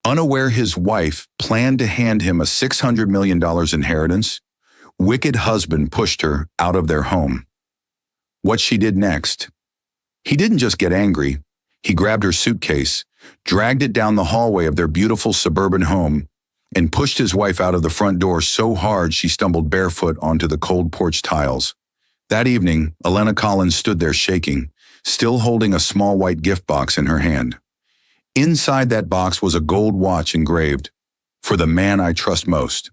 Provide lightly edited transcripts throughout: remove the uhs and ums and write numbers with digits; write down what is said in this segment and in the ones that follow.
Unaware his wife planned to hand him a $600 million inheritance, wicked husband pushed her out of their home. What she did next? He didn't just get angry. He grabbed her suitcase, dragged it down the hallway of their beautiful suburban home, and pushed his wife out of the front door so hard she stumbled barefoot onto the cold porch tiles. That evening, Elena Collins stood there shaking, still holding a small white gift box in her hand. Inside that box was a gold watch engraved, "For the man I trust most."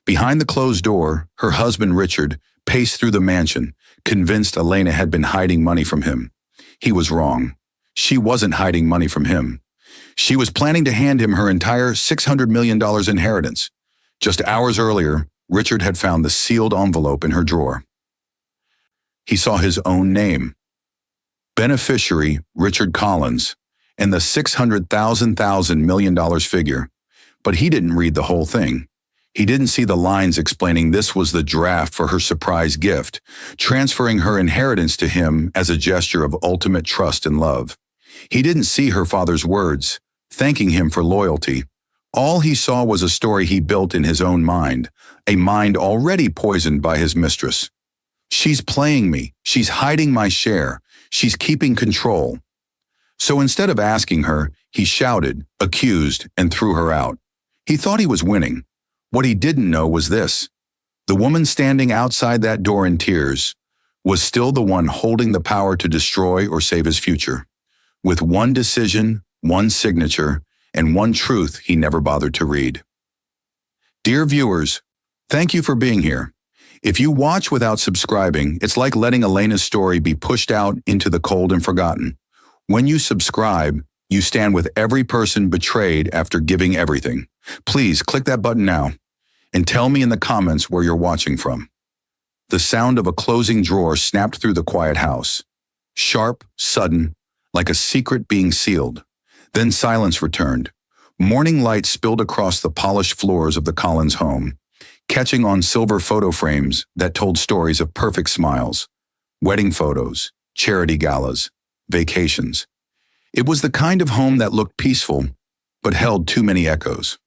Behind the closed door, her husband Richard paced through the mansion, convinced Elena had been hiding money from him. He was wrong. She wasn't hiding money from him. She was planning to hand him her entire $600 million inheritance. Just hours earlier, Richard had found the sealed envelope in her drawer. He saw his own name. Beneficiary Richard Collins, and the $600,000 million figure. But he didn't read the whole thing. He didn't see the lines explaining this was the draft for her surprise gift, transferring her inheritance to him as a gesture of ultimate trust and love. He didn't see her father's words, thanking him for loyalty. All he saw was a story he built in his own mind, a mind already poisoned by his mistress. She's playing me. She's hiding my share. She's keeping control. So instead of asking her, he shouted, accused, and threw her out. He thought he was winning. What he didn't know was this: the woman standing outside that door in tears was still the one holding the power to destroy or save his future. With one decision, one signature, and one truth he never bothered to read. Dear viewers, thank you for being here. If you watch without subscribing, it's like letting Elena's story be pushed out into the cold and forgotten. When you subscribe, you stand with every person betrayed after giving everything. Please click that button now and tell me in the comments where you're watching from. The sound of a closing drawer snapped through the quiet house. Sharp, sudden, like a secret being sealed. Then silence returned. Morning light spilled across the polished floors of the Collins home, catching on silver photo frames that told stories of perfect smiles, wedding photos, charity galas, vacations. It was the kind of home that looked peaceful, but held too many echoes.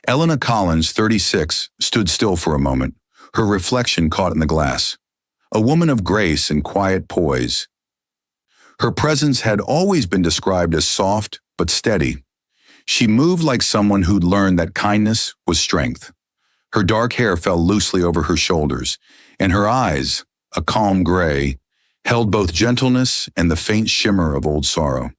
Elena Collins, 36, stood still for a moment, her reflection caught in the glass. A woman of grace and quiet poise. Her presence had always been described as soft but steady. She moved like someone who'd learned that kindness was strength. Her dark hair fell loosely over her shoulders, and her eyes, a calm gray, held both gentleness and the faint shimmer of old sorrow.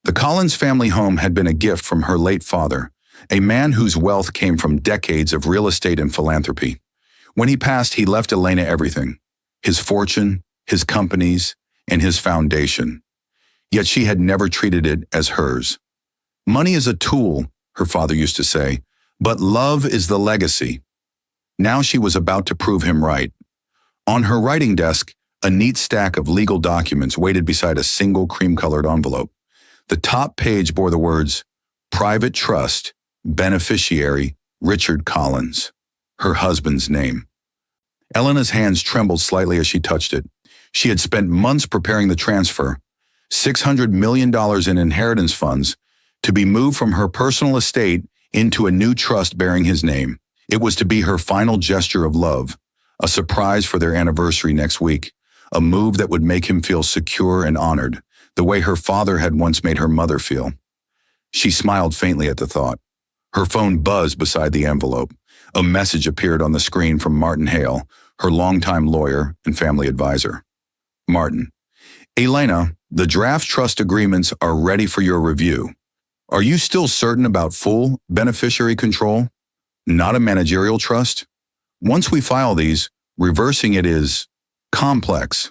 The Collins family home had been a gift from her late father, a man whose wealth came from decades of real estate and philanthropy. When he passed, he left Elena everything: his fortune, his companies, and his foundation. Yet she had never treated it as hers. Money is a tool, her father used to say, but love is the legacy. Now she was about to prove him right. On her writing desk, a neat stack of legal documents waited beside a single cream-colored envelope. The top page bore the words, Private Trust, Beneficiary, Richard Collins, her husband's name. Elena's hands trembled slightly as she touched it. She had spent months preparing the transfer, $600 million in inheritance funds, to be moved from her personal estate into a new trust bearing his name. It was to be her final gesture of love, a surprise for their anniversary next week, a move that would make him feel secure and honored, the way her father had once made her mother feel. She smiled faintly at the thought. Her phone buzzed beside the envelope. A message appeared on the screen from Martin Hale, her longtime lawyer and family advisor. Martin: Elena, the draft trust agreements are ready for your review. Are you still certain about full beneficiary control, not a managerial trust? Once we file these, reversing it is complex.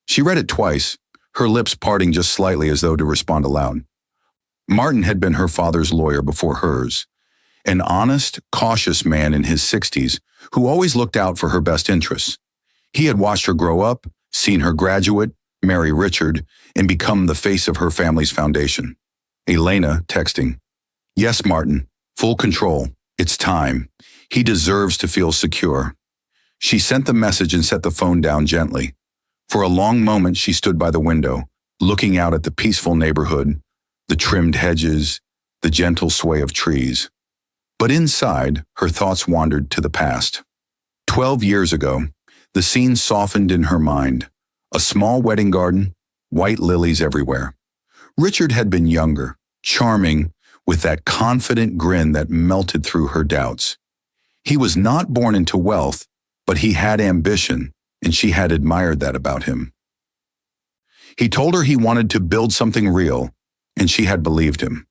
She read it twice, her lips parting just slightly as though to respond aloud. Martin had been her father's lawyer before hers, an honest, cautious man in his 60s who always looked out for her best interests. He had watched her grow up, seen her graduate, marry Richard, and become the face of her family's foundation. Elena texting, Yes, Martin, full control. It's time. He deserves to feel secure. She sent the message and set the phone down gently. For a long moment, she stood by the window, looking out at the peaceful neighborhood, the trimmed hedges, the gentle sway of trees. But inside, her thoughts wandered to the past. 12 years ago, the scene softened in her mind. A small wedding garden, white lilies everywhere. Richard had been younger, charming, with that confident grin that melted through her doubts. He was not born into wealth, but he had ambition, and she had admired that about him. He told her he wanted to build something real, and she had believed him.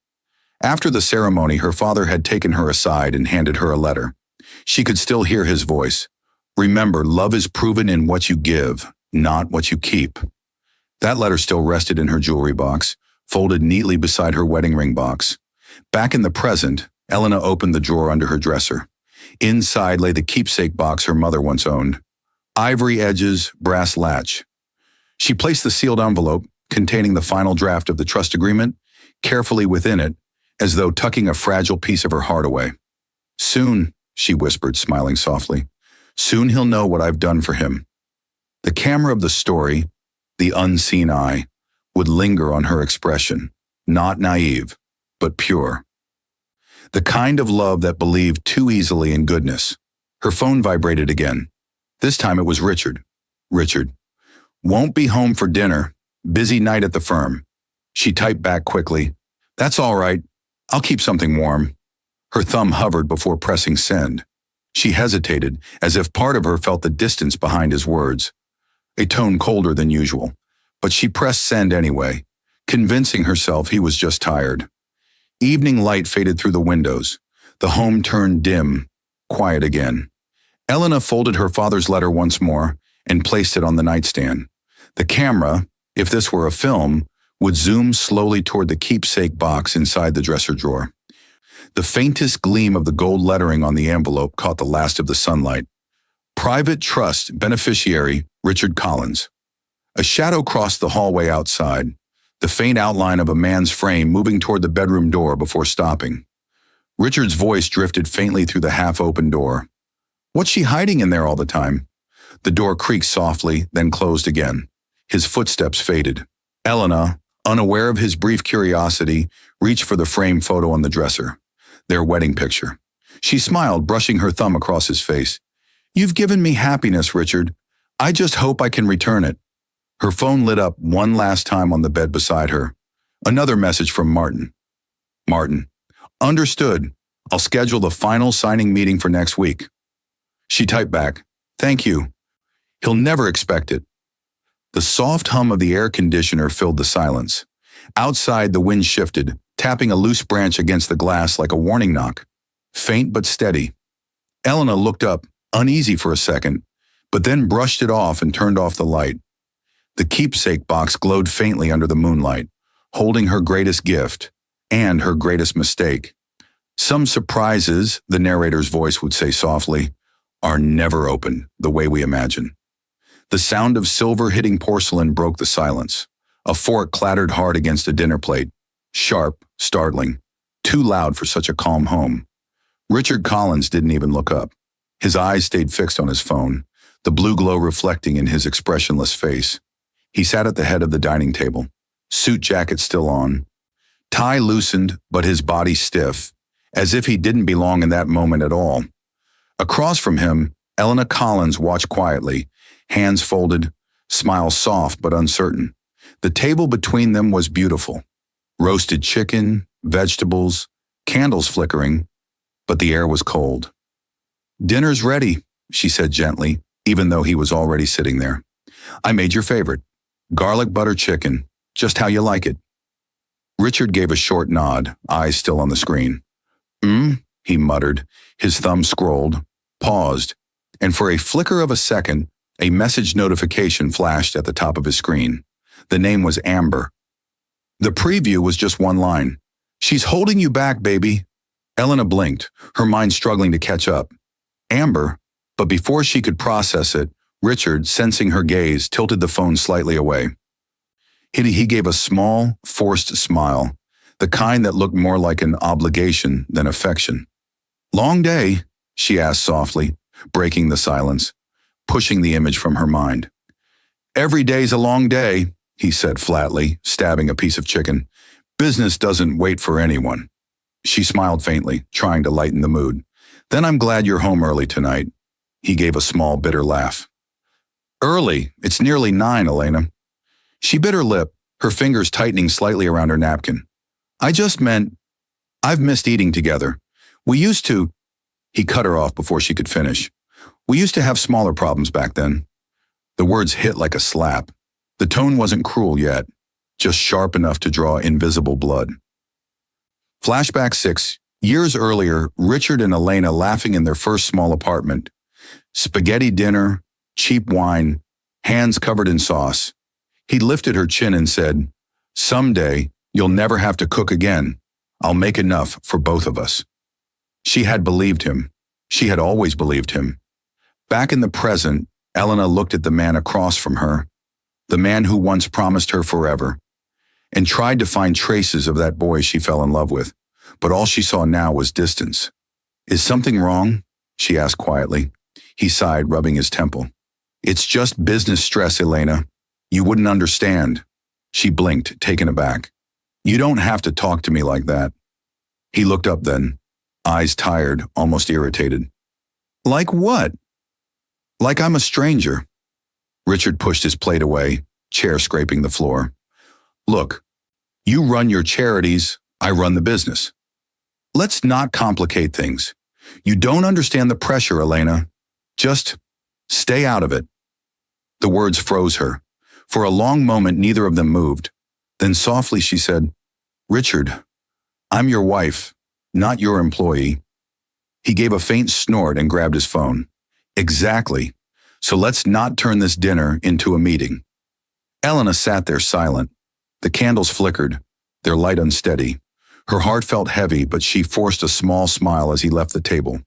After the ceremony, her father had taken her aside and handed her a letter. She could still hear his voice. Remember, love is proven in what you give, not what you keep. That letter still rested in her jewelry box, folded neatly beside her wedding ring box. Back in the present, Elena opened the drawer under her dresser. Inside lay the keepsake box her mother once owned. Ivory edges, brass latch. She placed the sealed envelope, containing the final draft of the trust agreement, carefully within it, as though tucking a fragile piece of her heart away. Soon, she whispered, smiling softly, soon he'll know what I've done for him. The camera of the story, the unseen eye, would linger on her expression, not naive, but pure. The kind of love that believed too easily in goodness. Her phone vibrated again. This time it was Richard. Richard. Won't be home for dinner. Busy night at the firm. She typed back quickly. That's all right. I'll keep something warm. Her thumb hovered before pressing send. She hesitated, as if part of her felt the distance behind his words. A tone colder than usual, but she pressed send anyway, convincing herself he was just tired. Evening light faded through the windows. The home turned dim, quiet again. Elena folded her father's letter once more and placed it on the nightstand. The camera, if this were a film, would zoom slowly toward the keepsake box inside the dresser drawer. The faintest gleam of the gold lettering on the envelope caught the last of the sunlight. Private Trust Beneficiary, Richard Collins. A shadow crossed the hallway outside, the faint outline of a man's frame moving toward the bedroom door before stopping. Richard's voice drifted faintly through the half-open door. What's she hiding in there all the time? The door creaked softly, then closed again. His footsteps faded. Elena, unaware of his brief curiosity, reached for the framed photo on the dresser. Their wedding picture. She smiled, brushing her thumb across his face. You've given me happiness, Richard. I just hope I can return it. Her phone lit up one last time on the bed beside her. Another message from Martin. Martin. Understood. I'll schedule the final signing meeting for next week. She typed back. Thank you. He'll never expect it. The soft hum of the air conditioner filled the silence. Outside, the wind shifted, tapping a loose branch against the glass like a warning knock. Faint but steady. Elena looked up, uneasy for a second, but then brushed it off and turned off the light. The keepsake box glowed faintly under the moonlight, holding her greatest gift and her greatest mistake. Some surprises, the narrator's voice would say softly, are never opened the way we imagine. The sound of silver hitting porcelain broke the silence. A fork clattered hard against a dinner plate. Sharp, startling, too loud for such a calm home. Richard Collins didn't even look up. His eyes stayed fixed on his phone, the blue glow reflecting in his expressionless face. He sat at the head of the dining table, suit jacket still on, tie loosened but his body stiff, as if he didn't belong in that moment at all. Across from him, Elena Collins watched quietly, hands folded, smile soft but uncertain. The table between them was beautiful. Roasted chicken, vegetables, candles flickering, but the air was cold. Dinner's ready, she said gently, even though he was already sitting there. I made your favorite. Garlic butter chicken, just how you like it. Richard gave a short nod, eyes still on the screen. He muttered, his thumb scrolled, paused, and for a flicker of a second, a message notification flashed at the top of his screen. The name was Amber. The preview was just one line. She's holding you back, baby. Elena blinked, her mind struggling to catch up. Amber, but before she could process it, Richard, sensing her gaze, tilted the phone slightly away. He gave a small, forced smile, the kind that looked more like an obligation than affection. Long day, she asked softly, breaking the silence, pushing the image from her mind. Every day's a long day, he said flatly, stabbing a piece of chicken. Business doesn't wait for anyone. She smiled faintly, trying to lighten the mood. Then I'm glad you're home early tonight. He gave a small, bitter laugh. Early? It's nearly 9, Elena. She bit her lip, her fingers tightening slightly around her napkin. I just meant, I've missed eating together. We used to. He cut her off before she could finish. We used to have smaller problems back then. The words hit like a slap. The tone wasn't cruel yet, just sharp enough to draw invisible blood. Flashback 6. Years earlier, Richard and Elena laughing in their first small apartment. Spaghetti dinner, cheap wine, hands covered in sauce. He lifted her chin and said, Someday, you'll never have to cook again. I'll make enough for both of us. She had believed him. She had always believed him. Back in the present, Elena looked at the man across from her, the man who once promised her forever, and tried to find traces of that boy she fell in love with, but all she saw now was distance. Is something wrong? She asked quietly. He sighed, rubbing his temple. It's just business stress, Elena. You wouldn't understand. She blinked, taken aback. You don't have to talk to me like that. He looked up then, eyes tired, almost irritated. Like what? Like I'm a stranger. Richard pushed his plate away, chair scraping the floor. Look, you run your charities, I run the business. Let's not complicate things. You don't understand the pressure, Elena. Just stay out of it. The words froze her. For a long moment, neither of them moved. Then softly she said, Richard, I'm your wife, not your employee. He gave a faint snort and grabbed his phone. Exactly. So let's not turn this dinner into a meeting. Elena sat there silent. The candles flickered, their light unsteady. Her heart felt heavy, but she forced a small smile as he left the table.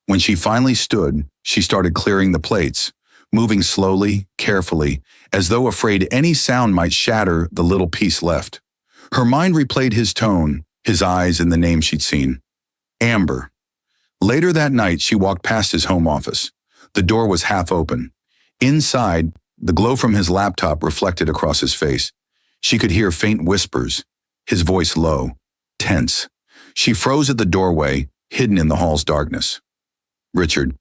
When she finally stood, she started clearing the plates, moving slowly, carefully, as though afraid any sound might shatter the little piece left. Her mind replayed his tone, his eyes, and the name she'd seen. Amber. Later that night, she walked past his home office. The door was half open. Inside, the glow from his laptop reflected across his face. She could hear faint whispers, his voice low, tense. She froze at the doorway, hidden in the hall's darkness. Richard,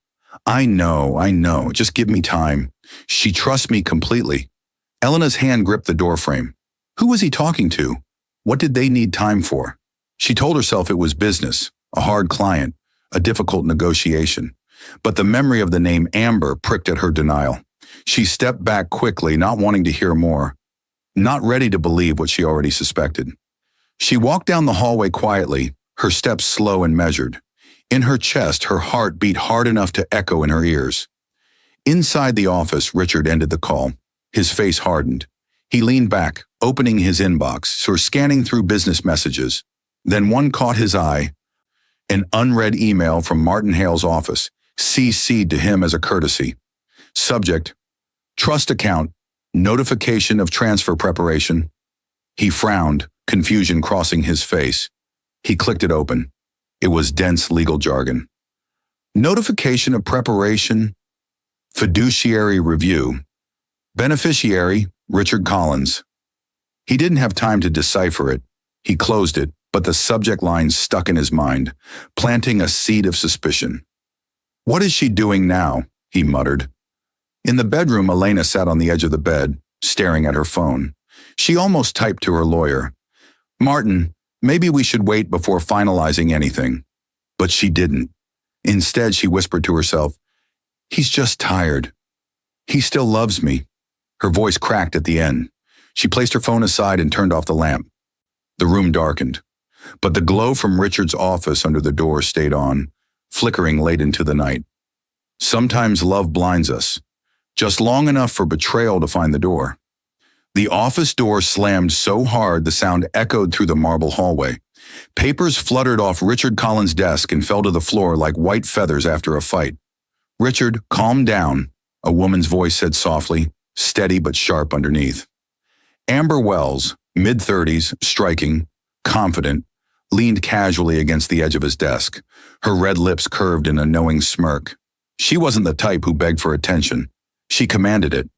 I know, just give me time. She trusts me completely. Elena's hand gripped the doorframe. Who was he talking to? What did they need time for? She told herself it was business, a hard client, a difficult negotiation. But the memory of the name Amber pricked at her denial. She stepped back quickly, not wanting to hear more, not ready to believe what she already suspected. She walked down the hallway quietly, her steps slow and measured. In her chest, her heart beat hard enough to echo in her ears. Inside the office, Richard ended the call. His face hardened. He leaned back, opening his inbox, scanning through business messages. Then one caught his eye, an unread email from Martin Hale's office, CC'd to him as a courtesy. Subject, trust account, notification of transfer preparation. He frowned, confusion crossing his face. He clicked it open. It was dense legal jargon. Notification of preparation, fiduciary review. Beneficiary, Richard Collins. He didn't have time to decipher it. He closed it, but the subject line stuck in his mind, planting a seed of suspicion. What is she doing now? He muttered. In the bedroom, Elena sat on the edge of the bed, staring at her phone. She almost typed to her lawyer. Martin, maybe we should wait before finalizing anything. But she didn't. Instead, she whispered to herself, he's just tired. He still loves me. Her voice cracked at the end. She placed her phone aside and turned off the lamp. The room darkened, but the glow from Richard's office under the door stayed on, flickering late into the night. Sometimes love blinds us, just long enough for betrayal to find the door. The office door slammed so hard the sound echoed through the marble hallway. Papers fluttered off Richard Collins' desk and fell to the floor like white feathers after a fight. Richard, calm down, a woman's voice said softly, steady but sharp underneath. Amber Wells, mid-30s, striking, confident, leaned casually against the edge of his desk, her red lips curved in a knowing smirk. She wasn't the type who begged for attention. She commanded it.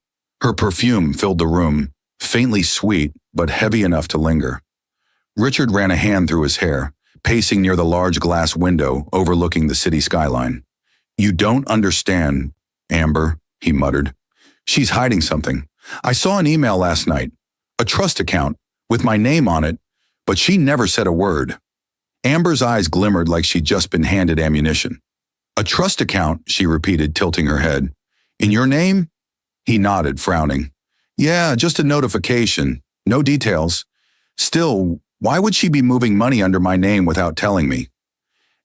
Her perfume filled the room, faintly sweet, but heavy enough to linger. Richard ran a hand through his hair, pacing near the large glass window overlooking the city skyline. "You don't understand, Amber," he muttered. "She's hiding something. I saw an email last night, a trust account, with my name on it, but she never said a word." Amber's eyes glimmered like she'd just been handed ammunition. "A trust account," she repeated, tilting her head. "In your name?" He nodded, frowning. "Yeah, just a notification. No details. Still, why would she be moving money under my name without telling me?"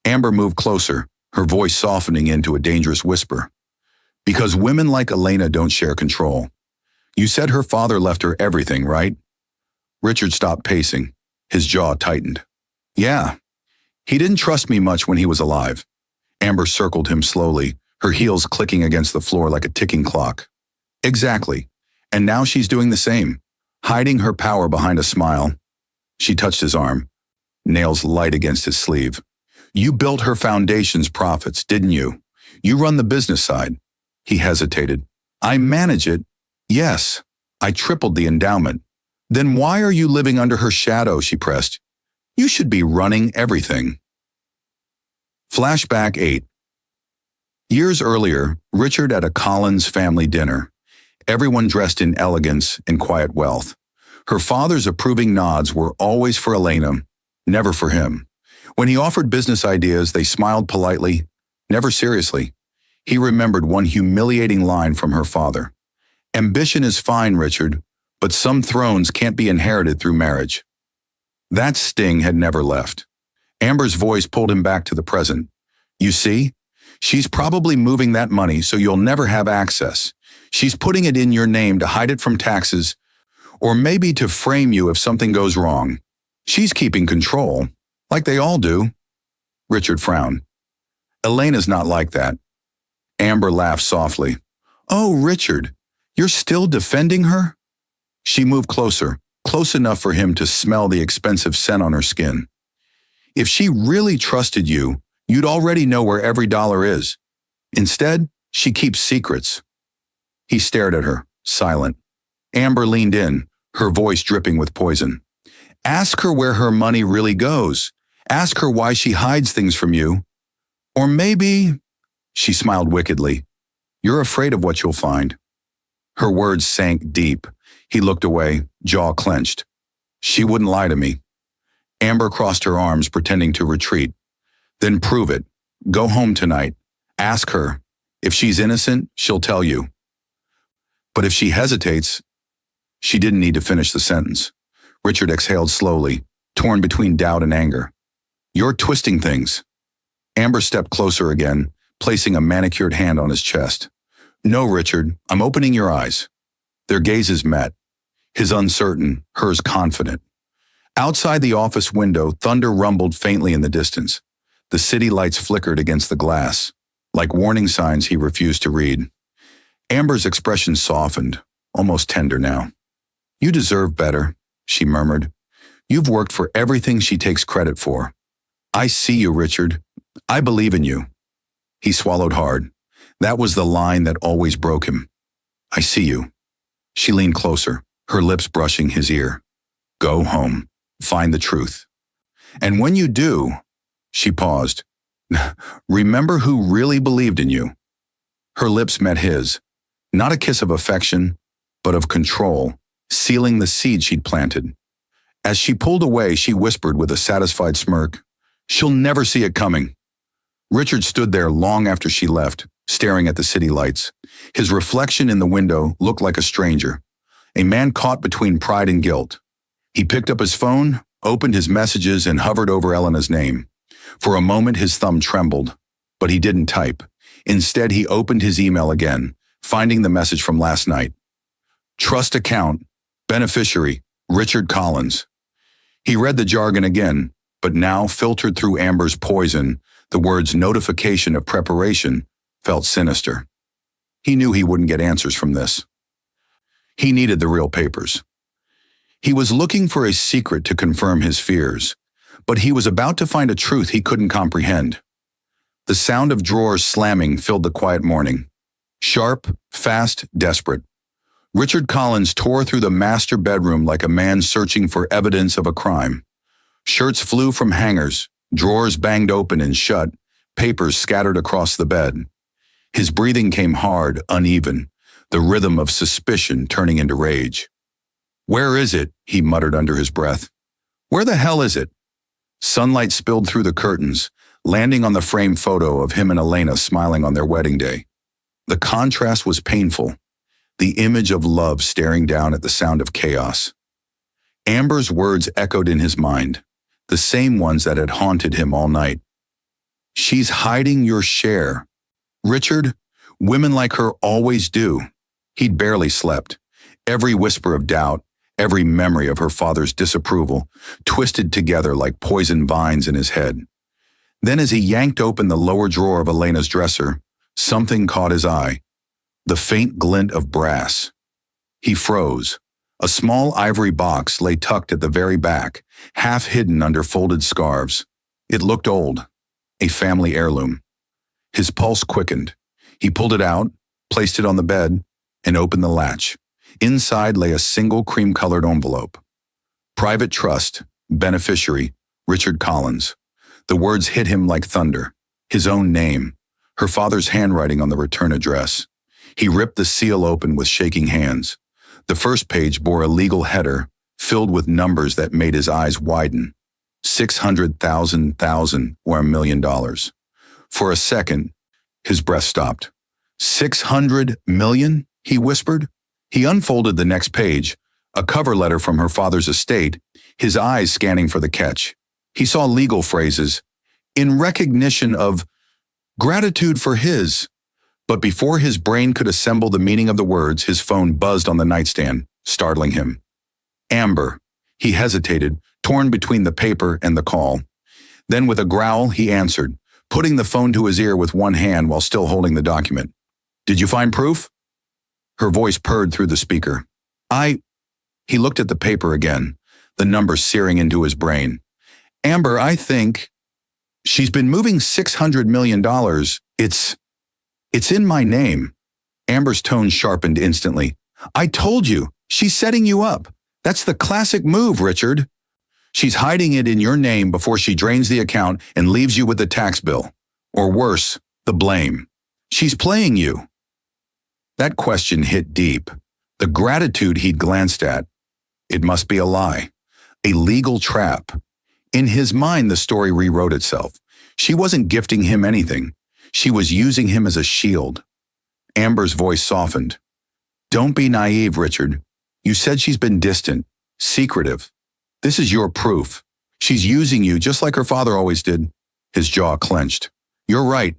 Amber moved closer, her voice softening into a dangerous whisper. "Because women like Elena don't share control. You said her father left her everything, right?" Richard stopped pacing. His jaw tightened. "Yeah. He didn't trust me much when he was alive." Amber circled him slowly, her heels clicking against the floor like a ticking clock. "Exactly. And now she's doing the same, hiding her power behind a smile." She touched his arm, nails light against his sleeve. "You built her foundation's profits, didn't you? You run the business side." He hesitated. "I manage it. Yes, I tripled the endowment." "Then why are you living under her shadow?" she pressed. "You should be running everything." Flashback 8. Years earlier, Richard at a Collins family dinner. Everyone dressed in elegance and quiet wealth. Her father's approving nods were always for Elena, never for him. When he offered business ideas, they smiled politely, never seriously. He remembered one humiliating line from her father. "Ambition is fine, Richard, but some thrones can't be inherited through marriage." That sting had never left. Amber's voice pulled him back to the present. "You see? She's probably moving that money so you'll never have access. She's putting it in your name to hide it from taxes, or maybe to frame you if something goes wrong. She's keeping control, like they all do." Richard frowned. "Elena's not like that." Amber laughed softly. "Oh, Richard, you're still defending her?" She moved closer, close enough for him to smell the expensive scent on her skin. "If she really trusted you, you'd already know where every dollar is. Instead, she keeps secrets." He stared at her, silent. Amber leaned in, her voice dripping with poison. "Ask her where her money really goes. Ask her why she hides things from you. Or maybe," she smiled wickedly, "you're afraid of what you'll find." Her words sank deep. He looked away, jaw clenched. "She wouldn't lie to me." Amber crossed her arms, pretending to retreat. "Then prove it. Go home tonight. Ask her. If she's innocent, she'll tell you." "But if she hesitates..." She didn't need to finish the sentence. Richard exhaled slowly, torn between doubt and anger. "You're twisting things." Amber stepped closer again, placing a manicured hand on his chest. "No, Richard, I'm opening your eyes." Their gazes met, his uncertain, hers confident. Outside the office window, thunder rumbled faintly in the distance. The city lights flickered against the glass, like warning signs he refused to read. Amber's expression softened, almost tender now. "You deserve better," she murmured. "You've worked for everything she takes credit for. I see you, Richard. I believe in you." He swallowed hard. That was the line that always broke him. "I see you." She leaned closer, her lips brushing his ear. "Go home. Find the truth. And when you do..." She paused. "Remember who really believed in you." Her lips met his. Not a kiss of affection, but of control, sealing the seed she'd planted. As she pulled away, she whispered with a satisfied smirk, "She'll never see it coming." Richard stood there long after she left, staring at the city lights. His reflection in the window looked like a stranger, a man caught between pride and guilt. He picked up his phone, opened his messages, and hovered over Elena's name. For a moment, his thumb trembled, but he didn't type. Instead, he opened his email again, finding the message from last night. Trust account, beneficiary, Richard Collins. He read the jargon again, but now, filtered through Amber's poison, the words notification of preparation felt sinister. He knew he wouldn't get answers from this. He needed the real papers. He was looking for a secret to confirm his fears, but he was about to find a truth he couldn't comprehend. The sound of drawers slamming filled the quiet morning. Sharp, fast, desperate. Richard Collins tore through the master bedroom like a man searching for evidence of a crime. Shirts flew from hangers, Drawers banged open and shut, papers scattered across the bed. His breathing came hard, uneven, the rhythm of suspicion turning into rage. "Where is it?" he muttered under his breath. "Where the hell is it?" Sunlight spilled through the curtains, landing on the framed photo of him and Elena smiling on their wedding day. The contrast was painful, the image of love staring down at the sound of chaos. Amber's words echoed in his mind, the same ones that had haunted him all night. "She's hiding your share. Richard, women like her always do." He'd barely slept. Every whisper of doubt, every memory of her father's disapproval, twisted together like poison vines in his head. Then as he yanked open the lower drawer of Elena's dresser, something caught his eye, the faint glint of brass. He froze. A small ivory box lay tucked at the very back, half hidden under folded scarves. It looked old, a family heirloom. His pulse quickened. He pulled it out, placed it on the bed, and opened the latch. Inside lay a single cream-colored envelope. "Private Trust, Beneficiary, Richard Collins." The words hit him like thunder. His own name, her father's handwriting on the return address. He ripped the seal open with shaking hands. The first page bore a legal header, filled with numbers that made his eyes widen. 600,000 or $1 million. For a second, his breath stopped. 600 million? He whispered. He unfolded the next page, a cover letter from her father's estate, his eyes scanning for the catch. He saw legal phrases, "in recognition of," "gratitude for his." But before his brain could assemble the meaning of the words, his phone buzzed on the nightstand, startling him. Amber. He hesitated, torn between the paper and the call. Then with a growl, he answered, putting the phone to his ear with one hand while still holding the document. "Did you find proof?" Her voice purred through the speaker. He looked at the paper again, the numbers searing into his brain. "Amber, I think she's been moving $600 million. It's in my name." Amber's tone sharpened instantly. "I told you, she's setting you up. That's the classic move, Richard. She's hiding it in your name before she drains the account and leaves you with the tax bill. Or worse, the blame. She's playing you." That question hit deep. The gratitude he'd glanced at. It must be a lie. A legal trap. In his mind, the story rewrote itself. She wasn't gifting him anything. She was using him as a shield. Amber's voice softened. "Don't be naive, Richard. You said she's been distant, secretive. This is your proof. She's using you just like her father always did." His jaw clenched. "You're right."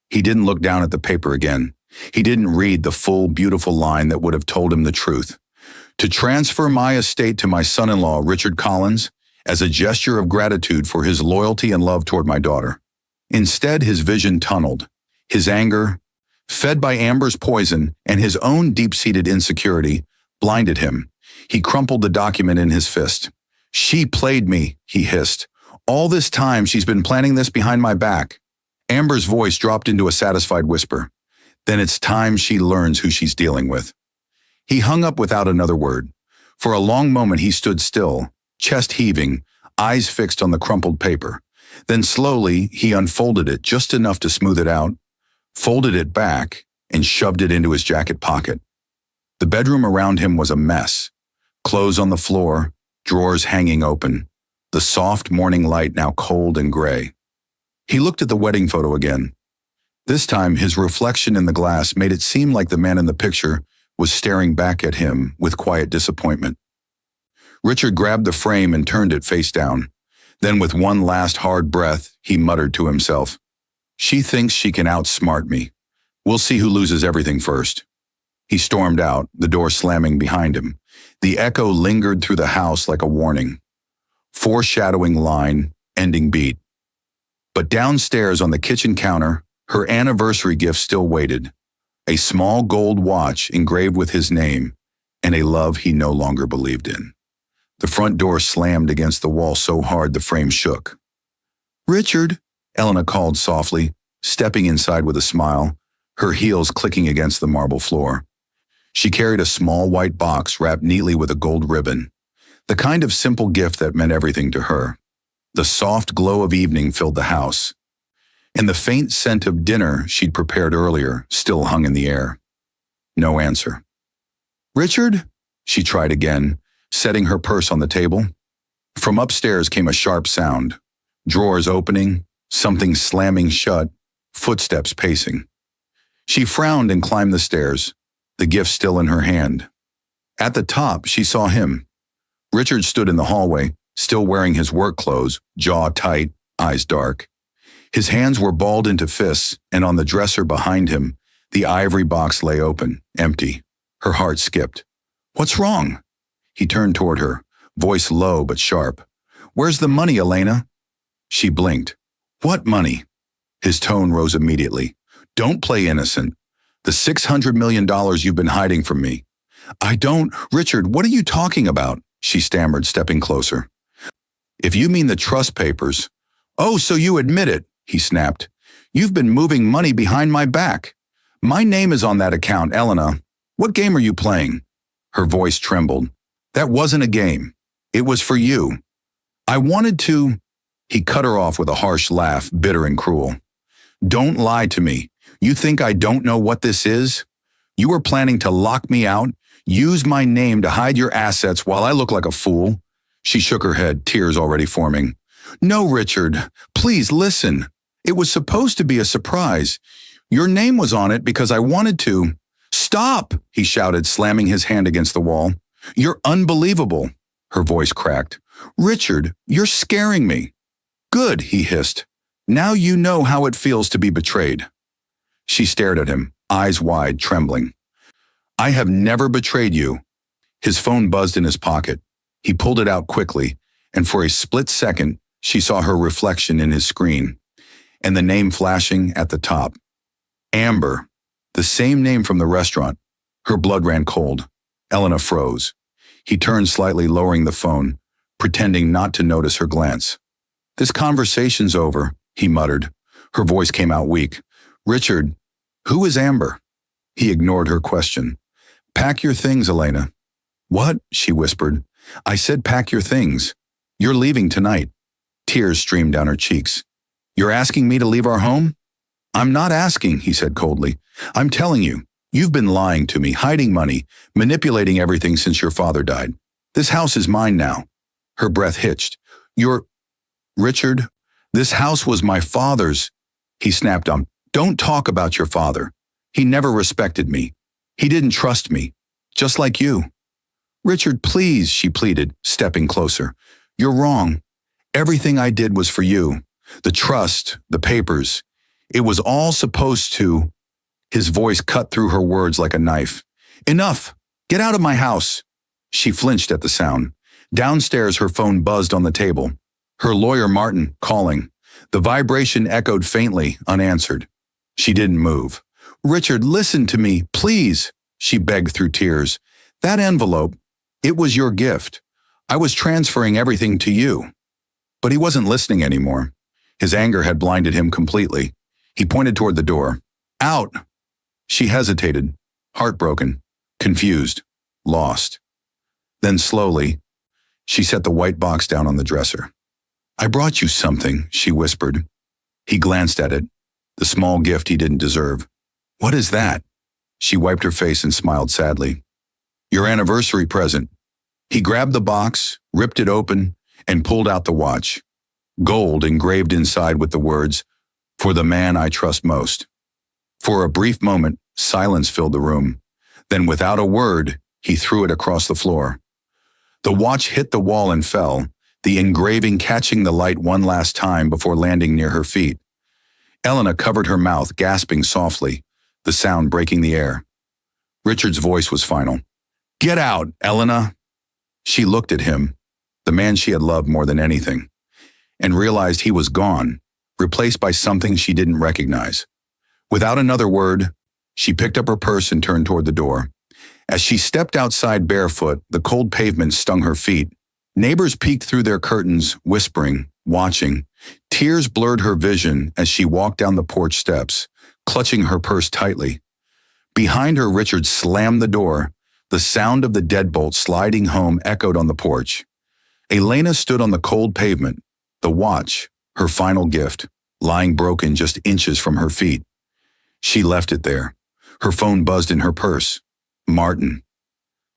He didn't look down at the paper again. He didn't read the full, beautiful line that would have told him the truth. "To transfer my estate to my son-in-law, Richard Collins, as a gesture of gratitude for his loyalty and love toward my daughter." Instead, his vision tunneled. His anger, fed by Amber's poison and his own deep-seated insecurity, blinded him. He crumpled the document in his fist. "She played me," he hissed. "All this time she's been planning this behind my back." Amber's voice dropped into a satisfied whisper. "Then it's time she learns who she's dealing with." He hung up without another word. For a long moment he stood still, chest heaving, eyes fixed on the crumpled paper. Then slowly he unfolded it just enough to smooth it out, folded it back, and shoved it into his jacket pocket. The bedroom around him was a mess. Clothes on the floor, drawers hanging open, the soft morning light now cold and gray. He looked at the wedding photo again. This time his reflection in the glass made it seem like the man in the picture was staring back at him with quiet disappointment. Richard grabbed the frame and turned it face down. Then with one last hard breath, he muttered to himself, "She thinks she can outsmart me. We'll see who loses everything first." He stormed out, the door slamming behind him. The echo lingered through the house like a warning. Foreshadowing line, ending beat. But downstairs on the kitchen counter, her anniversary gift still waited. A small gold watch engraved with his name and a love he no longer believed in. The front door slammed against the wall so hard the frame shook. "Richard," Elena called softly, stepping inside with a smile, her heels clicking against the marble floor. She carried a small white box wrapped neatly with a gold ribbon, the kind of simple gift that meant everything to her. The soft glow of evening filled the house, and the faint scent of dinner she'd prepared earlier still hung in the air. No answer. "Richard?" she tried again, setting her purse on the table. From upstairs came a sharp sound. Drawers opening, something slamming shut, footsteps pacing. She frowned and climbed the stairs, the gift still in her hand. At the top, she saw him. Richard stood in the hallway, still wearing his work clothes, jaw tight, eyes dark. His hands were balled into fists, and on the dresser behind him, the ivory box lay open, empty. Her heart skipped. "What's wrong?" He turned toward her, voice low but sharp. "Where's the money, Elena?" She blinked. "What money?" His tone rose immediately. "Don't play innocent. The $600 million you've been hiding from me." "I don't... Richard, what are you talking about?" She stammered, stepping closer. "If you mean the trust papers..." "Oh, so you admit it," he snapped. "You've been moving money behind my back. My name is on that account, Elena. What game are you playing?" Her voice trembled. "That wasn't a game. It was for you. I wanted to..." He cut her off with a harsh laugh, bitter and cruel. "Don't lie to me. You think I don't know what this is? You were planning to lock me out, use my name to hide your assets while I look like a fool?" She shook her head, tears already forming. "No, Richard, please listen. It was supposed to be a surprise. Your name was on it because I wanted to..." "Stop!" he shouted, slamming his hand against the wall. "You're unbelievable." Her voice cracked. "Richard, you're scaring me." "Good," he hissed. "Now you know how it feels to be betrayed." She stared at him, eyes wide, trembling. "I have never betrayed you." His phone buzzed in his pocket. He pulled it out quickly, and for a split second, she saw her reflection in his screen, and the name flashing at the top. Amber, the same name from the restaurant. Her blood ran cold. Elena froze. He turned slightly, lowering the phone, pretending not to notice her glance. "This conversation's over," he muttered. Her voice came out weak. "Richard, who is Amber?" He ignored her question. "Pack your things, Elena." "What?" she whispered. "I said pack your things. You're leaving tonight." Tears streamed down her cheeks. "You're asking me to leave our home?" "I'm not asking," he said coldly. "I'm telling you. You've been lying to me, hiding money, manipulating everything since your father died. This house is mine now." Her breath hitched. "You're... Richard, this house was my father's." He snapped on. "Don't talk about your father. He never respected me. He didn't trust me. Just like you." "Richard, please," she pleaded, stepping closer. "You're wrong. Everything I did was for you. The trust, the papers. It was all supposed to..." His voice cut through her words like a knife. "Enough! Get out of my house!" She flinched at the sound. Downstairs, her phone buzzed on the table. Her lawyer, Martin, calling. The vibration echoed faintly, unanswered. She didn't move. "Richard, listen to me, please," she begged through tears. "That envelope, it was your gift. I was transferring everything to you." But he wasn't listening anymore. His anger had blinded him completely. He pointed toward the door. "Out!" She hesitated, heartbroken, confused, lost. Then slowly, she set the white box down on the dresser. "I brought you something," she whispered. He glanced at it, the small gift he didn't deserve. "What is that?" She wiped her face and smiled sadly. "Your anniversary present." He grabbed the box, ripped it open, and pulled out the watch. Gold engraved inside with the words, "For the man I trust most." For a brief moment, silence filled the room. Then without a word, he threw it across the floor. The watch hit the wall and fell, the engraving catching the light one last time before landing near her feet. Elena covered her mouth, gasping softly, the sound breaking the air. Richard's voice was final. "Get out, Elena!" She looked at him, the man she had loved more than anything, and realized he was gone, replaced by something she didn't recognize. Without another word, she picked up her purse and turned toward the door. As she stepped outside barefoot, the cold pavement stung her feet. Neighbors peeked through their curtains, whispering, watching. Tears blurred her vision as she walked down the porch steps, clutching her purse tightly. Behind her, Richard slammed the door. The sound of the deadbolt sliding home echoed on the porch. Elena stood on the cold pavement, The watch, her final gift, lying broken just inches from her feet. She left it there. Her phone buzzed in her purse. Martin.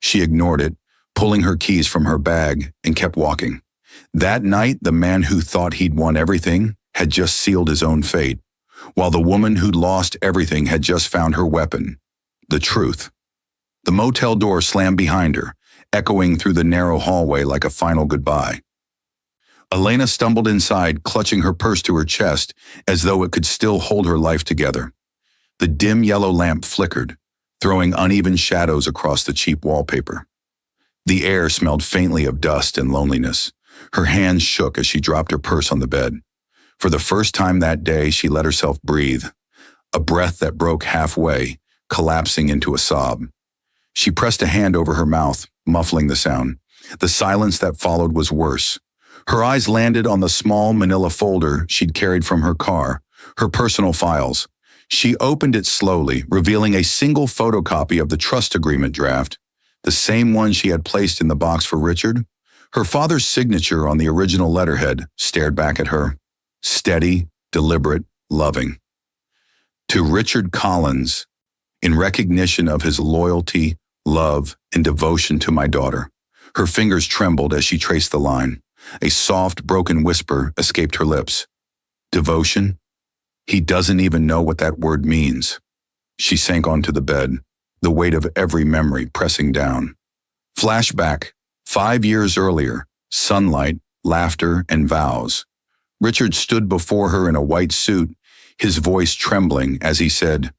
She ignored it, pulling her keys from her bag, and kept walking. That night, the man who thought he'd won everything had just sealed his own fate, while the woman who'd lost everything had just found her weapon, the truth. The motel door slammed behind her, echoing through the narrow hallway like a final goodbye. Elena stumbled inside, clutching her purse to her chest as though it could still hold her life together. The dim yellow lamp flickered, throwing uneven shadows across the cheap wallpaper. The air smelled faintly of dust and loneliness. Her hands shook as she dropped her purse on the bed. For the first time that day, she let herself breathe, a breath that broke halfway, collapsing into a sob. She pressed a hand over her mouth, muffling the sound. The silence that followed was worse. Her eyes landed on the small manila folder she'd carried from her car, her personal files. She opened it slowly, revealing a single photocopy of the trust agreement draft, the same one she had placed in the box for Richard. Her father's signature on the original letterhead stared back at her, steady, deliberate, loving. To Richard Collins, in recognition of his loyalty, love, and devotion to my daughter. Her fingers trembled as she traced the line. A soft, broken whisper escaped her lips. Devotion? He doesn't even know what that word means. She sank onto the bed, the weight of every memory pressing down. Flashback, 5 years earlier, sunlight, laughter, and vows. Richard stood before her in a white suit, his voice trembling as he said,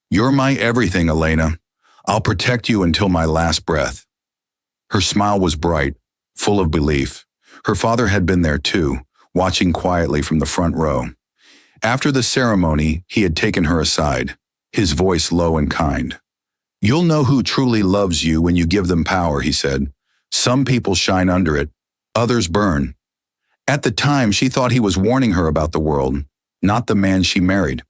"You're my everything, Elena. I'll protect you until my last breath." Her smile was bright, full of belief. Her father had been there too, watching quietly from the front row. After the ceremony, he had taken her aside, his voice low and kind. "You'll know who truly loves you when you give them power," he said. "Some people shine under it, others burn." At the time, she thought he was warning her about the world, not the man she married.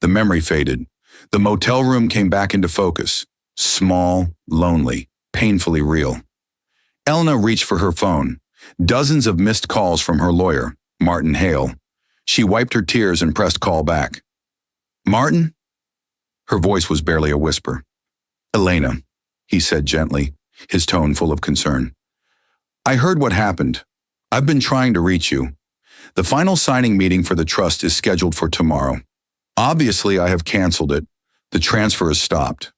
The memory faded. The motel room came back into focus, small, lonely, painfully real. Elena reached for her phone. Dozens of missed calls from her lawyer, Martin Hale. She wiped her tears and pressed call back. "Martin?" Her voice was barely a whisper. "Elena," he said gently, his tone full of concern. "I heard what happened. I've been trying to reach you. The final signing meeting for the trust is scheduled for tomorrow. Obviously, I have canceled it. The transfer is stopped."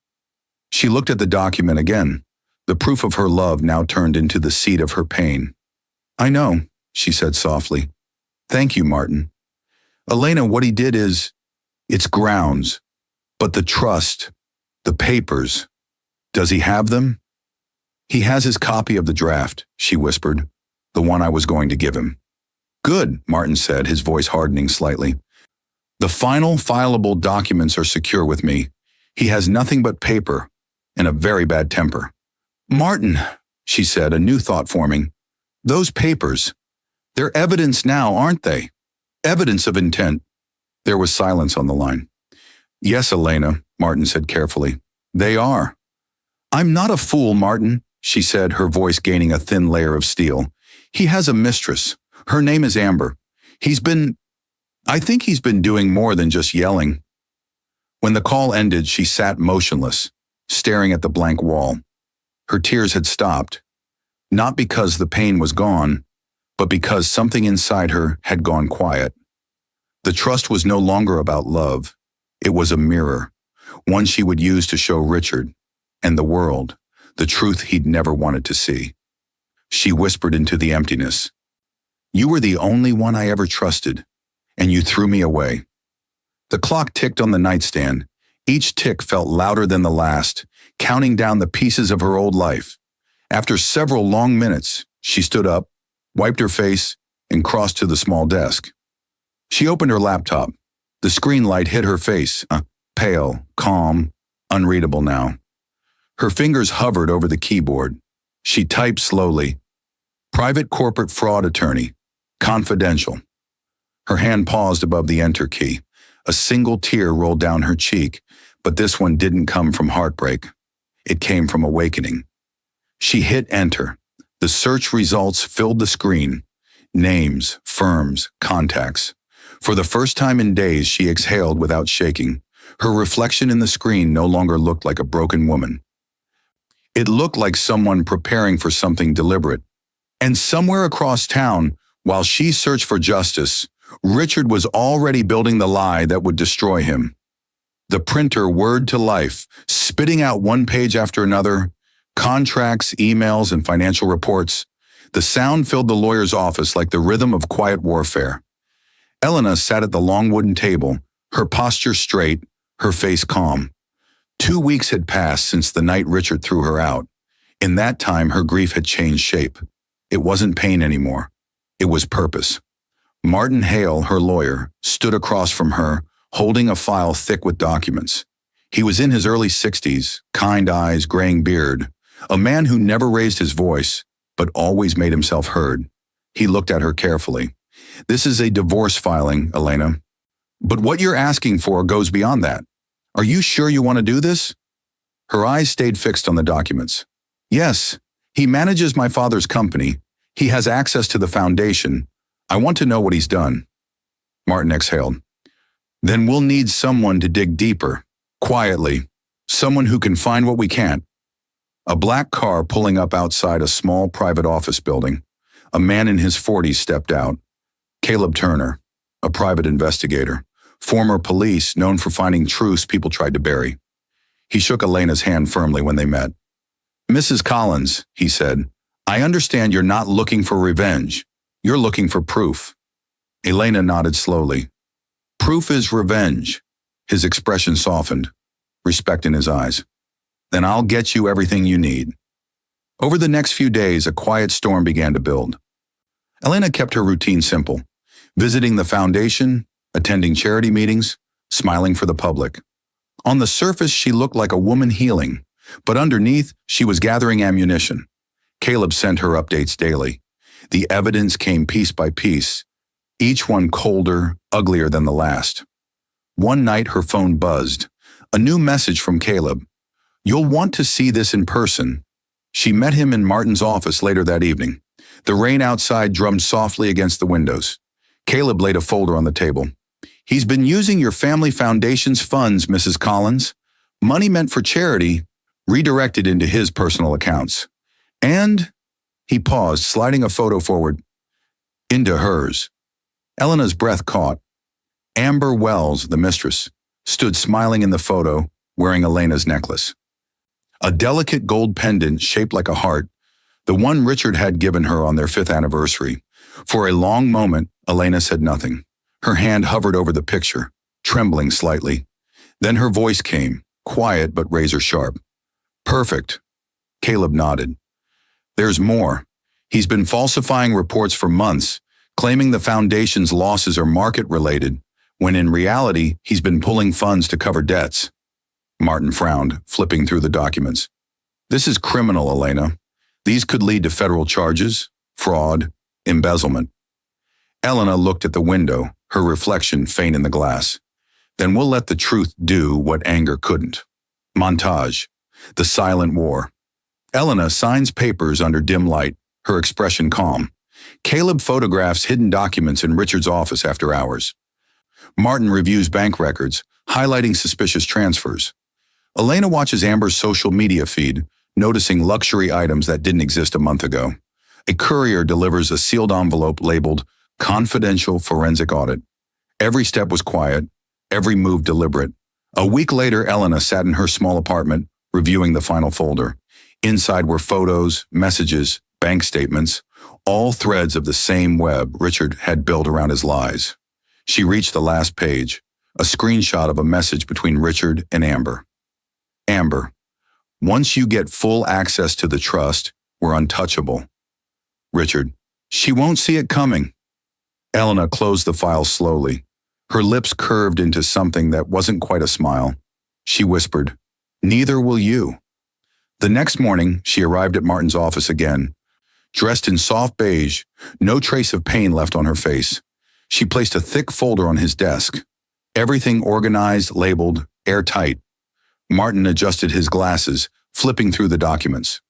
She looked at the document again. The proof of her love now turned into the seed of her pain. "I know," she said softly. "Thank you, Martin. Elena, what he did it's grounds. But the trust, the papers, does he have them?" "He has his copy of the draft," she whispered, "the one I was going to give him." "Good," Martin said, his voice hardening slightly. "The final fileable documents are secure with me. He has nothing but paper and a very bad temper." "Martin," she said, a new thought forming. "Those papers, they're evidence now, aren't they? Evidence of intent." There was silence on the line. "Yes, Elena," Martin said carefully. "They are." "I'm not a fool, Martin," she said, her voice gaining a thin layer of steel. "He has a mistress. Her name is Amber. I think he's been doing more than just yelling." When the call ended, she sat motionless, staring at the blank wall. Her tears had stopped, not because the pain was gone, but because something inside her had gone quiet. The trust was no longer about love. It was a mirror, one she would use to show Richard and the world the truth he'd never wanted to see. She whispered into the emptiness, "You were the only one I ever trusted, and you threw me away." The clock ticked on the nightstand. Each tick felt louder than the last, counting down the pieces of her old life. After several long minutes, she stood up, wiped her face, and crossed to the small desk. She opened her laptop. The screen light hit her face, pale, calm, unreadable now. Her fingers hovered over the keyboard. She typed slowly, "Private corporate fraud attorney, confidential." Her hand paused above the enter key. A single tear rolled down her cheek, but this one didn't come from heartbreak. It came from awakening. She hit enter. The search results filled the screen. Names, firms, contacts. For the first time in days, she exhaled without shaking. Her reflection in the screen no longer looked like a broken woman. It looked like someone preparing for something deliberate. And somewhere across town, while she searched for justice, Richard was already building the lie that would destroy him. The printer whirred to life, spitting out one page after another, contracts, emails, and financial reports. The sound filled the lawyer's office like the rhythm of quiet warfare. Elena sat at the long wooden table, her posture straight, her face calm. 2 weeks had passed since the night Richard threw her out. In that time, her grief had changed shape. It wasn't pain anymore. It was purpose. Martin Hale, her lawyer, stood across from her, holding a file thick with documents. He was in his early 60s, kind eyes, graying beard, a man who never raised his voice, but always made himself heard. He looked at her carefully. This is a divorce filing, Elena. But what you're asking for goes beyond that. Are you sure you want to do this? Her eyes stayed fixed on the documents. Yes, he manages my father's company. He has access to the foundation. I want to know what he's done. Martin exhaled. Then we'll need someone to dig deeper, quietly, someone who can find what we can't. A black car pulling up outside a small private office building. A man in his 40s stepped out. Caleb Turner, a private investigator, former police known for finding truths people tried to bury. He shook Elena's hand firmly when they met. Mrs. Collins, he said, I understand you're not looking for revenge. You're looking for proof. Elena nodded slowly. Proof is revenge. His expression softened, respect in his eyes. Then I'll get you everything you need. Over the next few days, a quiet storm began to build. Elena kept her routine simple, visiting the foundation, attending charity meetings, smiling for the public. On the surface, she looked like a woman healing, but underneath, she was gathering ammunition. Caleb sent her updates daily. The evidence came piece by piece, each one colder, uglier than the last. One night, her phone buzzed. A new message from Caleb. You'll want to see this in person. She met him in Martin's office later that evening. The rain outside drummed softly against the windows. Caleb laid a folder on the table. He's been using your family foundation's funds, Mrs. Collins. Money meant for charity, redirected into his personal accounts. And, he paused, sliding a photo forward, into hers. Elena's breath caught. Amber Wells, the mistress, stood smiling in the photo, wearing Elena's necklace. A delicate gold pendant shaped like a heart, the one Richard had given her on their 5th anniversary. For a long moment, Elena said nothing. Her hand hovered over the picture, trembling slightly. Then her voice came, quiet but razor sharp. Perfect. Caleb nodded. There's more. He's been falsifying reports for months, claiming the foundation's losses are market-related, when in reality, he's been pulling funds to cover debts. Martin frowned, flipping through the documents. This is criminal, Elena. These could lead to federal charges, fraud, embezzlement. Elena looked at the window, her reflection faint in the glass. Then we'll let the truth do what anger couldn't. Montage. The silent war. Elena signs papers under dim light, her expression calm. Caleb photographs hidden documents in Richard's office after hours. Martin reviews bank records, highlighting suspicious transfers. Elena watches Amber's social media feed, noticing luxury items that didn't exist a month ago. A courier delivers a sealed envelope labeled Confidential Forensic Audit. Every step was quiet, every move deliberate. A week later, Elena sat in her small apartment, reviewing the final folder. Inside were photos, messages, bank statements, all threads of the same web Richard had built around his lies. She reached the last page, a screenshot of a message between Richard and Amber. Amber, once you get full access to the trust, we're untouchable. Richard, she won't see it coming. Elena closed the file slowly. Her lips curved into something that wasn't quite a smile. She whispered, neither will you. The next morning, she arrived at Martin's office again. Dressed in soft beige, no trace of pain left on her face. She placed a thick folder on his desk. Everything organized, labeled, airtight. Martin adjusted his glasses, flipping through the documents.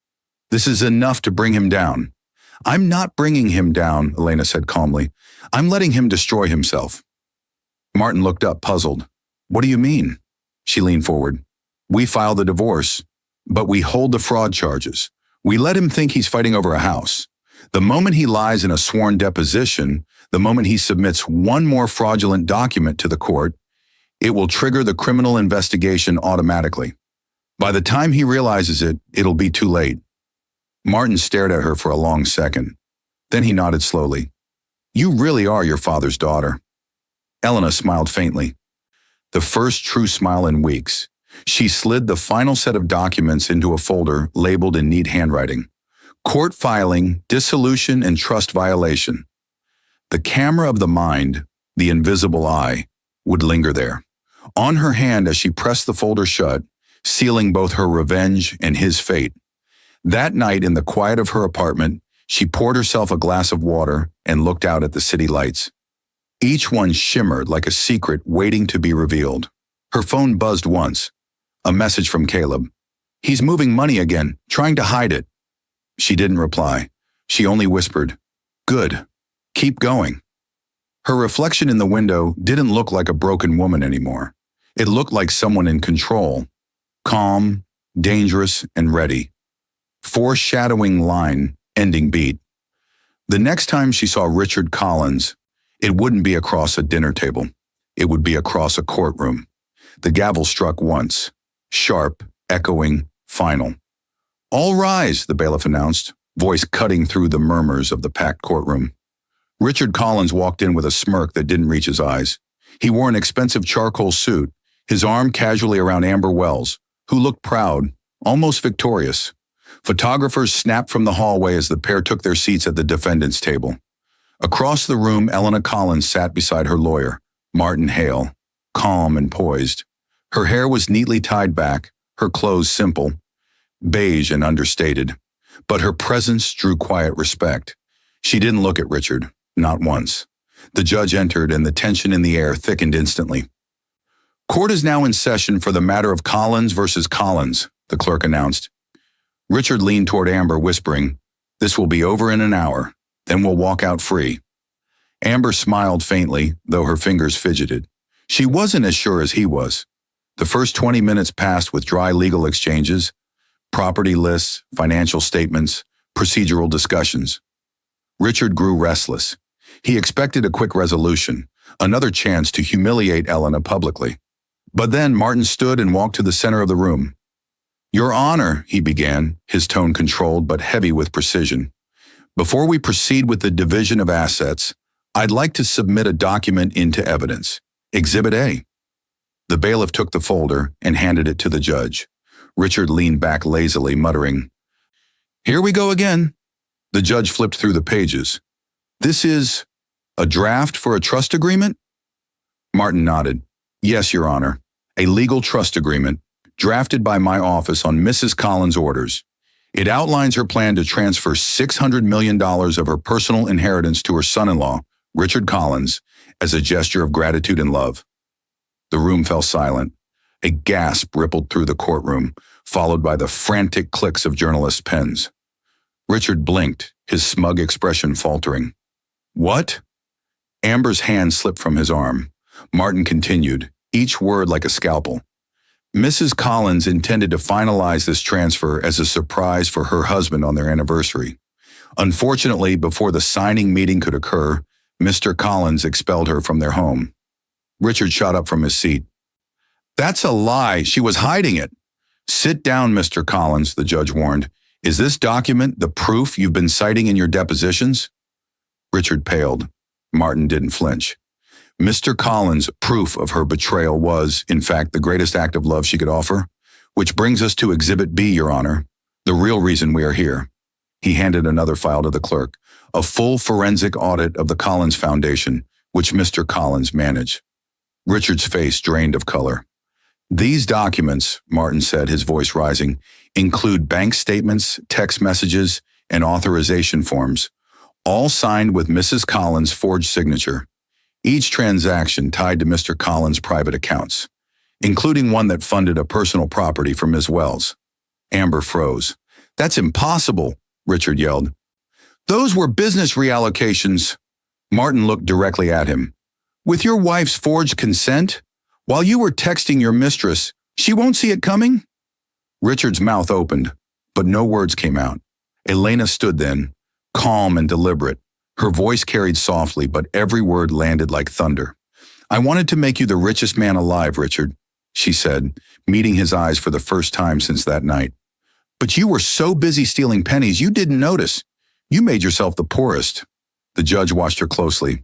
This is enough to bring him down. I'm not bringing him down, Elena said calmly. I'm letting him destroy himself. Martin looked up, puzzled. What do you mean? She leaned forward. We filed the divorce, but we hold the fraud charges. We let him think he's fighting over a house. The moment he lies in a sworn deposition, the moment he submits one more fraudulent document to the court, it will trigger the criminal investigation automatically. By the time he realizes it, it'll be too late. Martin stared at her for a long second. Then he nodded slowly. You really are your father's daughter. Elena smiled faintly. The first true smile in weeks. She slid the final set of documents into a folder labeled in neat handwriting. Court filing, dissolution, and trust violation. The camera of the mind, the invisible eye, would linger there. On her hand as she pressed the folder shut, sealing both her revenge and his fate. That night in the quiet of her apartment, she poured herself a glass of water and looked out at the city lights. Each one shimmered like a secret waiting to be revealed. Her phone buzzed once. A message from Caleb. He's moving money again, trying to hide it. She didn't reply. She only whispered, Good. Keep going. Her reflection in the window didn't look like a broken woman anymore. It looked like someone in control. Calm, dangerous, and ready. Foreshadowing line, ending beat. The next time she saw Richard Collins, it wouldn't be across a dinner table. It would be across a courtroom. The gavel struck once. Sharp, echoing, final. All rise, the bailiff announced, voice cutting through the murmurs of the packed courtroom. Richard Collins walked in with a smirk that didn't reach his eyes. He wore an expensive charcoal suit, his arm casually around Amber Wells, who looked proud, almost victorious. Photographers snapped from the hallway as the pair took their seats at the defendant's table. Across the room, Elena Collins sat beside her lawyer, Martin Hale, calm and poised. Her hair was neatly tied back, her clothes simple, beige and understated. But her presence drew quiet respect. She didn't look at Richard, not once. The judge entered and the tension in the air thickened instantly. Court is now in session for the matter of Collins versus Collins, the clerk announced. Richard leaned toward Amber, whispering, This will be over in an hour, then we'll walk out free. Amber smiled faintly, though her fingers fidgeted. She wasn't as sure as he was. The first 20 minutes passed with dry legal exchanges, property lists, financial statements, procedural discussions. Richard grew restless. He expected a quick resolution, another chance to humiliate Elena publicly. But then Martin stood and walked to the center of the room. Your Honor, he began, his tone controlled but heavy with precision. Before we proceed with the division of assets, I'd like to submit a document into evidence. Exhibit A. The bailiff took the folder and handed it to the judge. Richard leaned back lazily, muttering, Here we go again. The judge flipped through the pages. This is a draft for a trust agreement? Martin nodded. Yes, Your Honor. A legal trust agreement, drafted by my office on Mrs. Collins' orders. It outlines her plan to transfer $600 million of her personal inheritance to her son-in-law, Richard Collins, as a gesture of gratitude and love. The room fell silent. A gasp rippled through the courtroom, followed by the frantic clicks of journalists' pens. Richard blinked, his smug expression faltering. What? Amber's hand slipped from his arm. Martin continued, each word like a scalpel. Mrs. Collins intended to finalize this transfer as a surprise for her husband on their anniversary. Unfortunately, before the signing meeting could occur, Mr. Collins expelled her from their home. Richard shot up from his seat. That's a lie. She was hiding it. Sit down, Mr. Collins, the judge warned. Is this document the proof you've been citing in your depositions? Richard paled. Martin didn't flinch. Mr. Collins' proof of her betrayal was, in fact, the greatest act of love she could offer, which brings us to Exhibit B, Your Honor, the real reason we are here. He handed another file to the clerk, a full forensic audit of the Collins Foundation, which Mr. Collins managed. Richard's face drained of color. These documents, Martin said, his voice rising, include bank statements, text messages, and authorization forms, all signed with Mrs. Collins' forged signature. Each transaction tied to Mr. Collins' private accounts, including one that funded a personal property for Ms. Wells. Amber froze. That's impossible, Richard yelled. Those were business reallocations. Martin looked directly at him. With your wife's forged consent? While you were texting your mistress, she won't see it coming? Richard's mouth opened, but no words came out. Elena stood then, calm and deliberate. Her voice carried softly, but every word landed like thunder. I wanted to make you the richest man alive, Richard, she said, meeting his eyes for the first time since that night. But you were so busy stealing pennies you didn't notice. You made yourself the poorest. The judge watched her closely.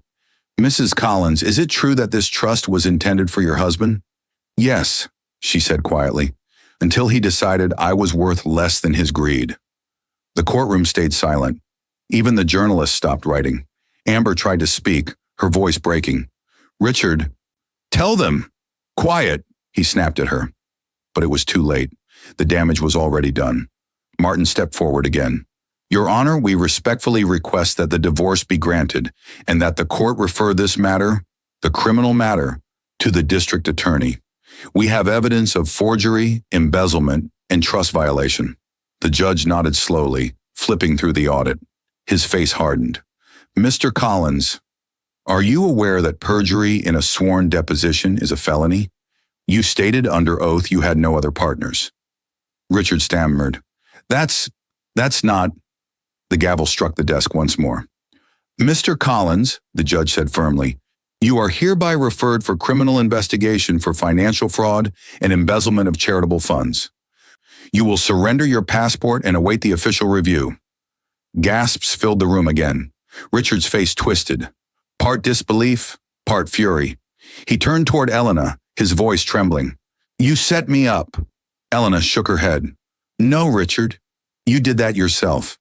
Mrs. Collins, is it true that this trust was intended for your husband? Yes, she said quietly, until he decided I was worth less than his greed. The courtroom stayed silent. Even the journalists stopped writing. Amber tried to speak, her voice breaking. Richard, tell them. Quiet, he snapped at her. But it was too late. The damage was already done. Martin stepped forward again. Your Honor, we respectfully request that the divorce be granted and that the court refer this matter, the criminal matter, to the district attorney. We have evidence of forgery, embezzlement, and trust violation. The judge nodded slowly, flipping through the audit. His face hardened. Mr. Collins, are you aware that perjury in a sworn deposition is a felony? You stated under oath you had no other partners. Richard stammered. That's not... The gavel struck the desk once more. Mr. Collins, the judge said firmly, you are hereby referred for criminal investigation for financial fraud and embezzlement of charitable funds. You will surrender your passport and await the official review. Gasps filled the room again. Richard's face twisted, part disbelief, part fury. He turned toward Elena, his voice trembling. You set me up. Elena shook her head. No, Richard, you did that yourself.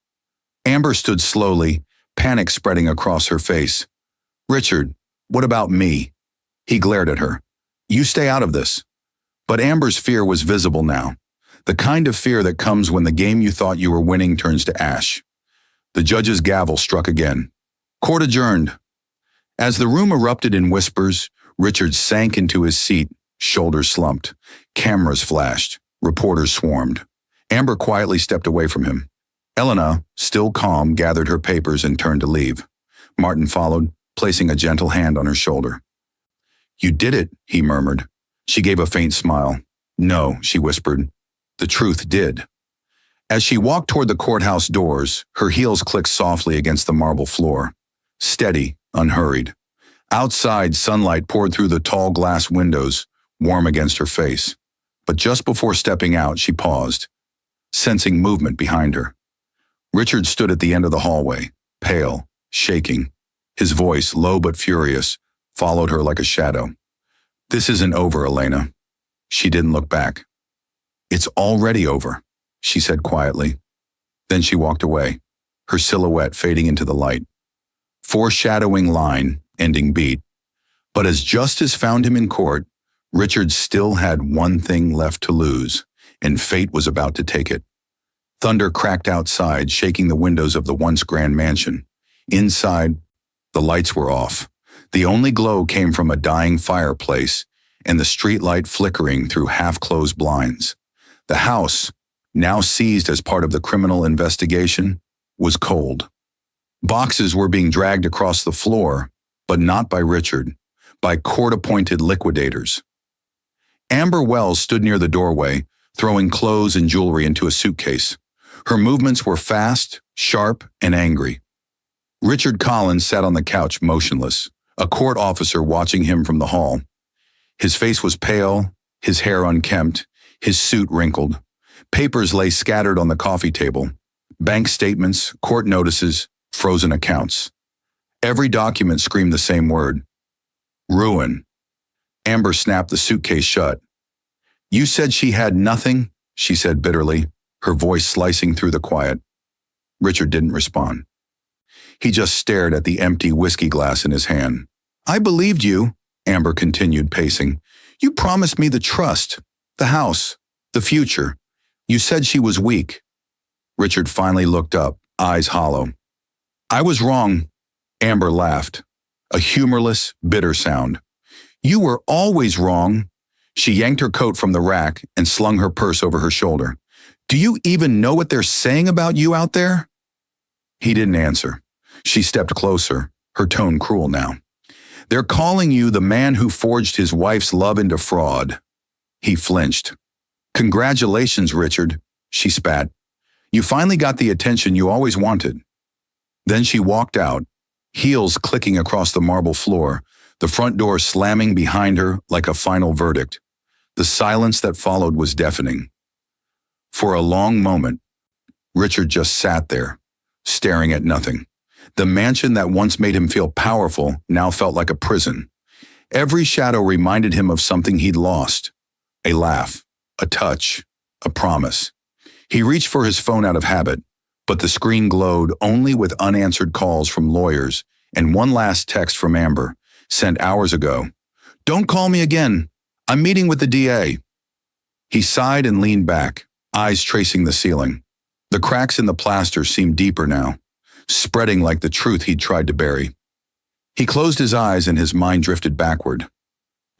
Amber stood slowly, panic spreading across her face. Richard, what about me? He glared at her. You stay out of this. But Amber's fear was visible now. The kind of fear that comes when the game you thought you were winning turns to ash. The judge's gavel struck again. Court adjourned. As the room erupted in whispers, Richard sank into his seat, shoulders slumped. Cameras flashed. Reporters swarmed. Amber quietly stepped away from him. Elena, still calm, gathered her papers and turned to leave. Martin followed, placing a gentle hand on her shoulder. You did it, he murmured. She gave a faint smile. No, she whispered. The truth did. As she walked toward the courthouse doors, her heels clicked softly against the marble floor. Steady, unhurried. Outside, sunlight poured through the tall glass windows, warm against her face. But just before stepping out, she paused, sensing movement behind her. Richard stood at the end of the hallway, pale, shaking. His voice, low but furious, followed her like a shadow. This isn't over, Elena. She didn't look back. It's already over, she said quietly. Then she walked away, her silhouette fading into the light. Foreshadowing line, ending beat. But as justice found him in court, Richard still had one thing left to lose, and fate was about to take it. Thunder cracked outside, shaking the windows of the once grand mansion. Inside, the lights were off. The only glow came from a dying fireplace and the streetlight flickering through half-closed blinds. The house, now seized as part of the criminal investigation, was cold. Boxes were being dragged across the floor, but not by Richard, by court-appointed liquidators. Amber Wells stood near the doorway, throwing clothes and jewelry into a suitcase. Her movements were fast, sharp, and angry. Richard Collins sat on the couch motionless, a court officer watching him from the hall. His face was pale, his hair unkempt, his suit wrinkled. Papers lay scattered on the coffee table. Bank statements, court notices, frozen accounts. Every document screamed the same word. Ruin. Amber snapped the suitcase shut. You said she had nothing, she said bitterly, her voice slicing through the quiet. Richard didn't respond. He just stared at the empty whiskey glass in his hand. I believed you, Amber continued, pacing. You promised me the trust, the house, the future. You said she was weak. Richard finally looked up, eyes hollow. I was wrong, Amber laughed, a humorless, bitter sound. You were always wrong. She yanked her coat from the rack and slung her purse over her shoulder. Do you even know what they're saying about you out there? He didn't answer. She stepped closer, her tone cruel now. They're calling you the man who forged his wife's love into fraud. He flinched. Congratulations, Richard, she spat. You finally got the attention you always wanted. Then she walked out, heels clicking across the marble floor, the front door slamming behind her like a final verdict. The silence that followed was deafening. For a long moment, Richard just sat there, staring at nothing. The mansion that once made him feel powerful now felt like a prison. Every shadow reminded him of something he'd lost. A laugh, a touch, a promise. He reached for his phone out of habit, but the screen glowed only with unanswered calls from lawyers and one last text from Amber, sent hours ago. Don't call me again. I'm meeting with the DA. He sighed and leaned back, eyes tracing the ceiling. The cracks in the plaster seemed deeper now, spreading like the truth he'd tried to bury. He closed his eyes and his mind drifted backward.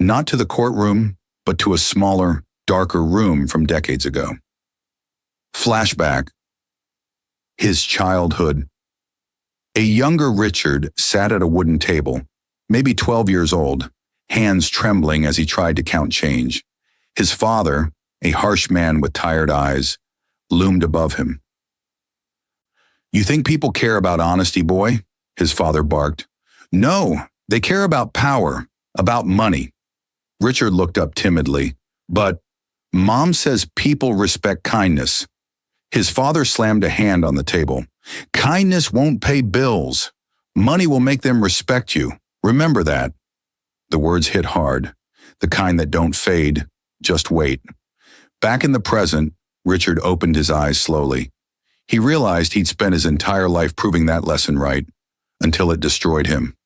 Not to the courtroom, but to a smaller, darker room from decades ago. Flashback. His childhood. A younger Richard sat at a wooden table, maybe 12 years old, hands trembling as he tried to count change. His father, a harsh man with tired eyes, loomed above him. You think people care about honesty, boy? His father barked. No, they care about power, about money. Richard looked up timidly. But Mom says people respect kindness. His father slammed a hand on the table. Kindness won't pay bills. Money will make them respect you. Remember that. The words hit hard, the kind that don't fade, just wait. Back in the present, Richard opened his eyes slowly. He realized he'd spent his entire life proving that lesson right, until it destroyed him.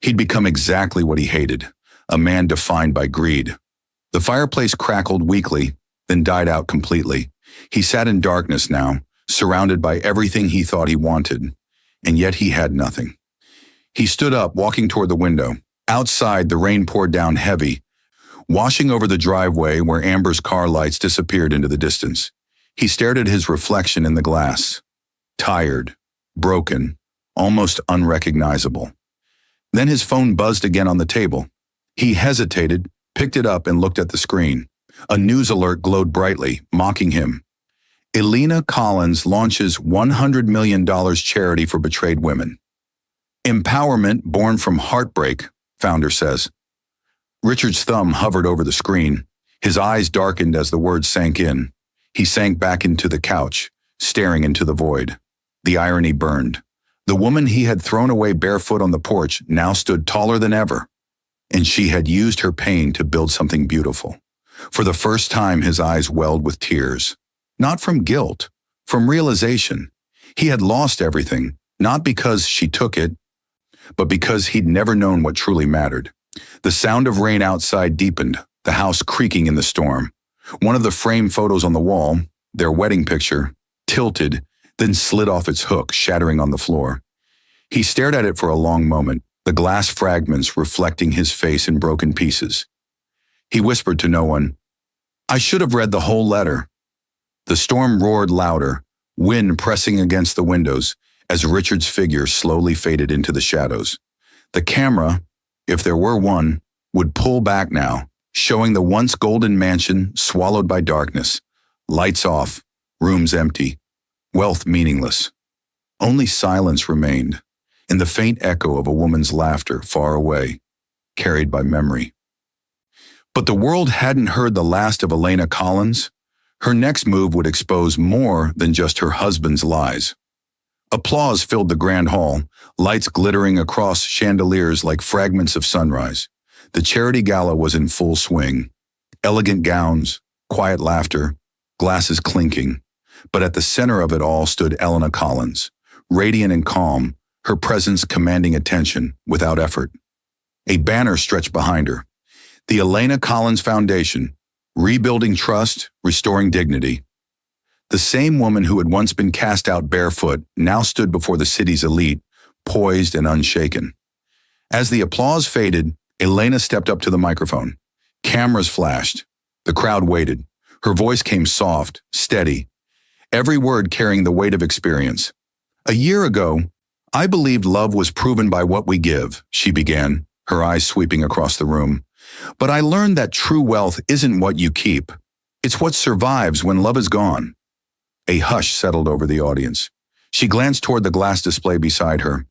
He'd become exactly what he hated, a man defined by greed. The fireplace crackled weakly, then died out completely. He sat in darkness now, surrounded by everything he thought he wanted, and yet he had nothing. He stood up, walking toward the window. Outside, the rain poured down heavy, washing over the driveway where Amber's car lights disappeared into the distance. He stared at his reflection in the glass. Tired, broken, almost unrecognizable. Then his phone buzzed again on the table. He hesitated, picked it up and looked at the screen. A news alert glowed brightly, mocking him. Elena Collins launches $100 million charity for betrayed women. Empowerment born from heartbreak, founder says. Richard's thumb hovered over the screen. His eyes darkened as the words sank in. He sank back into the couch, staring into the void. The irony burned. The woman he had thrown away barefoot on the porch now stood taller than ever, and she had used her pain to build something beautiful. For the first time, his eyes welled with tears. Not from guilt, from realization. He had lost everything, not because she took it, but because he'd never known what truly mattered. The sound of rain outside deepened, the house creaking in the storm. One of the framed photos on the wall, their wedding picture, tilted, then slid off its hook, shattering on the floor. He stared at it for a long moment, the glass fragments reflecting his face in broken pieces. He whispered to no one, I should have read the whole letter. The storm roared louder, wind pressing against the windows as Richard's figure slowly faded into the shadows. The camera, if there were one, would pull back now, showing the once golden mansion swallowed by darkness. Lights off, rooms empty, wealth meaningless. Only silence remained, and the faint echo of a woman's laughter far away, carried by memory. But the world hadn't heard the last of Elena Collins. Her next move would expose more than just her husband's lies. Applause filled the grand hall, lights glittering across chandeliers like fragments of sunrise. The charity gala was in full swing. Elegant gowns, quiet laughter, glasses clinking. But at the center of it all stood Elena Collins, radiant and calm, her presence commanding attention without effort. A banner stretched behind her. The Elena Collins Foundation, rebuilding trust, restoring dignity. The same woman who had once been cast out barefoot now stood before the city's elite, poised and unshaken. As the applause faded, Elena stepped up to the microphone. Cameras flashed. The crowd waited. Her voice came soft, steady, every word carrying the weight of experience. A year ago, I believed love was proven by what we give, she began, her eyes sweeping across the room. But I learned that true wealth isn't what you keep. It's what survives when love is gone. A hush settled over the audience. She glanced toward the glass display beside her,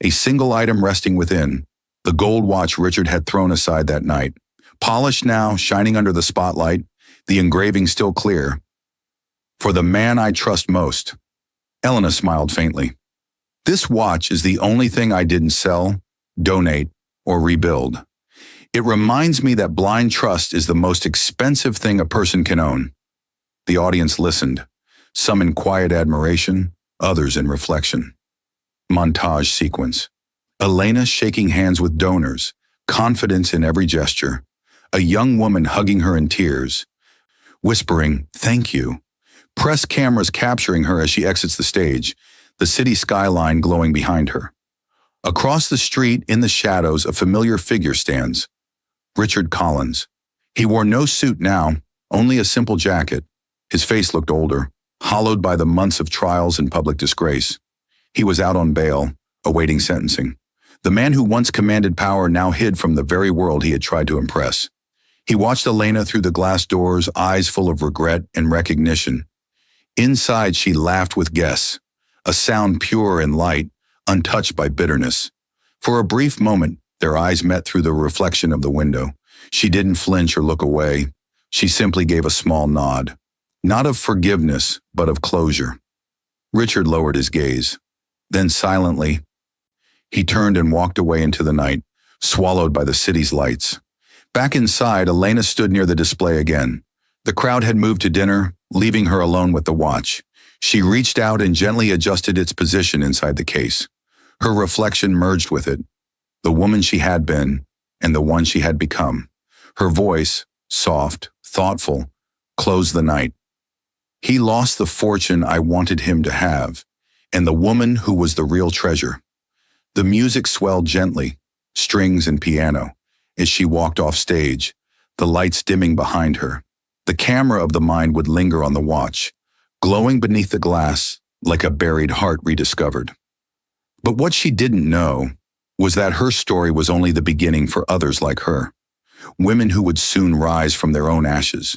a single item resting within, the gold watch Richard had thrown aside that night. Polished now, shining under the spotlight, the engraving still clear. For the man I trust most. Elena smiled faintly. This watch is the only thing I didn't sell, donate, or rebuild. It reminds me that blind trust is the most expensive thing a person can own. The audience listened, some in quiet admiration, others in reflection. Montage sequence. Elena shaking hands with donors, confidence in every gesture. A young woman hugging her in tears, whispering, "Thank you." Press cameras capturing her as she exits the stage, the city skyline glowing behind her. Across the street, in the shadows, a familiar figure stands. Richard Collins. He wore no suit now, only a simple jacket. His face looked older, hollowed by the months of trials and public disgrace. He was out on bail, awaiting sentencing. The man who once commanded power now hid from the very world he had tried to impress. He watched Elena through the glass doors, eyes full of regret and recognition. Inside, she laughed with guess, a sound pure and light, untouched by bitterness. For a brief moment, their eyes met through the reflection of the window. She didn't flinch or look away. She simply gave a small nod. Not of forgiveness, but of closure. Richard lowered his gaze. Then silently, he turned and walked away into the night, swallowed by the city's lights. Back inside, Elena stood near the display again. The crowd had moved to dinner, leaving her alone with the watch. She reached out and gently adjusted its position inside the case. Her reflection merged with it, the woman she had been and the one she had become. Her voice, soft, thoughtful, closed the night. He lost the fortune I wanted him to have, and the woman who was the real treasure. The music swelled gently, strings and piano, as she walked off stage, the lights dimming behind her. The camera of the mind would linger on the watch, glowing beneath the glass like a buried heart rediscovered. But what she didn't know was that her story was only the beginning for others like her, women who would soon rise from their own ashes,